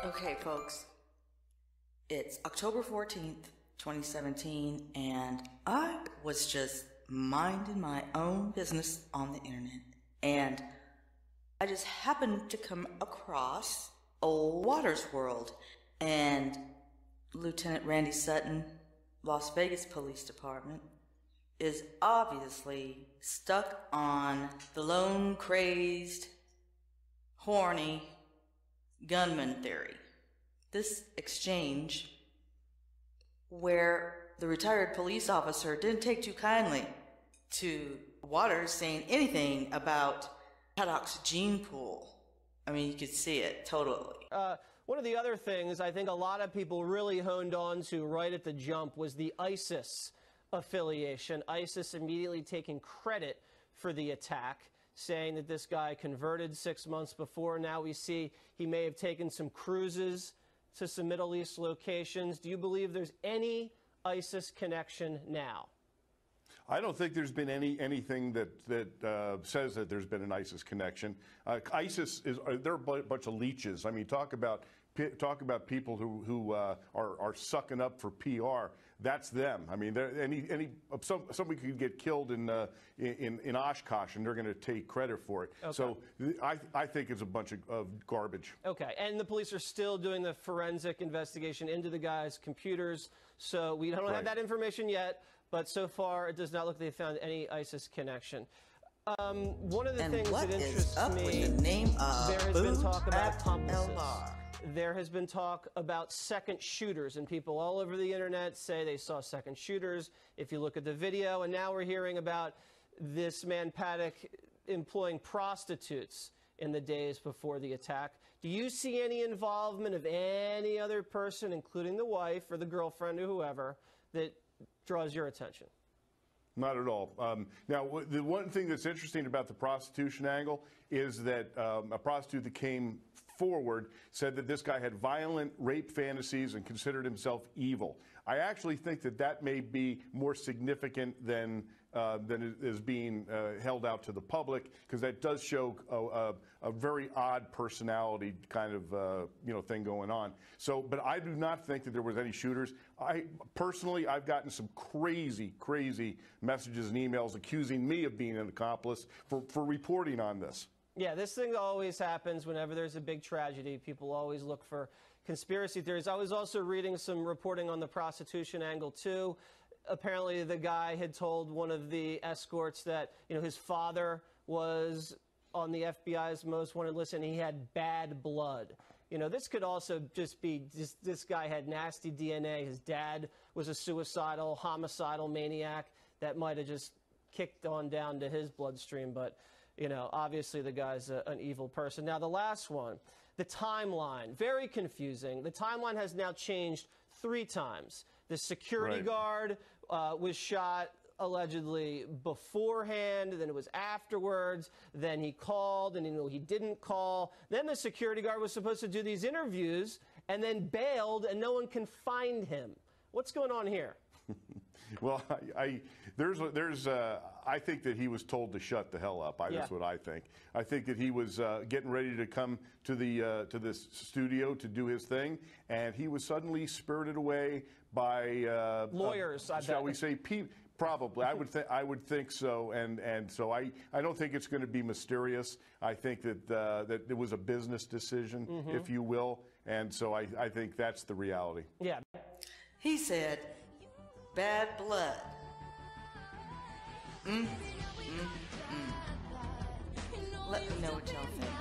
Okay, folks, it's October 14th, 2017, and I was just minding my own business on the internet, and I just happened to come across Old Watters World, and Lieutenant Randy Sutton, Las Vegas Police Department, is obviously stuck on the lone, crazed, horny gunman theory. This exchange, where the retired police officer didn't take too kindly to Watters saying anything about Haddock's gene pool. I mean, you could see it totally. One of the other things I think a lot of people really honed on to right at the jump was the ISIS affiliation. ISIS immediately taking credit for the attack, saying that this guy converted 6 months before. Now we see he may have taken some cruises to some Middle East locations. Do you believe there's any ISIS connection now? I don't think there's been anything that says that there's been an ISIS connection. ISIS they're a bunch of leeches. I mean, talk about people who are sucking up for PR. That's them. I mean, somebody could get killed in Oshkosh, and they're going to take credit for it. Okay. So I think it's a bunch of garbage. Okay, and the police are still doing the forensic investigation into the guy's computers. So we don't have that information yet. But so far, it does not look like they found any ISIS connection. One of the things that interests me, there has been talk about accomplices. There has been talk about second shooters, and people all over the internet say they saw second shooters. If you look at the video, and now we're hearing about this man Paddock employing prostitutes in the days before the attack. Do you see any involvement of any other person, including the wife or the girlfriend or whoever, that draws your attention? Not at all. Now, the one thing that's interesting about the prostitution angle is that a prostitute that came forward said that this guy had violent rape fantasies and considered himself evil. I actually think that that may be more significant than is being held out to the public, because that does show a very odd personality kind of thing going on. So, but I do not think that there was any shooters. Personally, I've gotten some crazy messages and emails accusing me of being an accomplice for reporting on this. Yeah, this thing always happens whenever there's a big tragedy. People always look for conspiracy theories. I was also reading some reporting on the prostitution angle, too. Apparently, the guy had told one of the escorts that, his father was on the FBI's most wanted list and he had bad blood. This could also just be, this guy had nasty DNA. His dad was a suicidal, homicidal maniac that might have just kicked on down to his bloodstream. But, obviously the guy's an evil person. Now, the last one, the timeline, very confusing. The timeline has now changed 3 times. The security guard was shot allegedly beforehand, then it was afterwards, then he called, and he didn't call. Then the security guard was supposed to do these interviews and then bailed, and no one can find him. What's going on here? Well, I think that he was told to shut the hell up. That's what I think. I think that he was getting ready to come to this studio to do his thing, and he was suddenly spirited away by lawyers. Shall we say? Probably, I would think so, and so I don't think it's going to be mysterious. I think that it was a business decision, if you will, and so I think that's the reality. Yeah. He said, "Bad blood." Let me know what y'all think.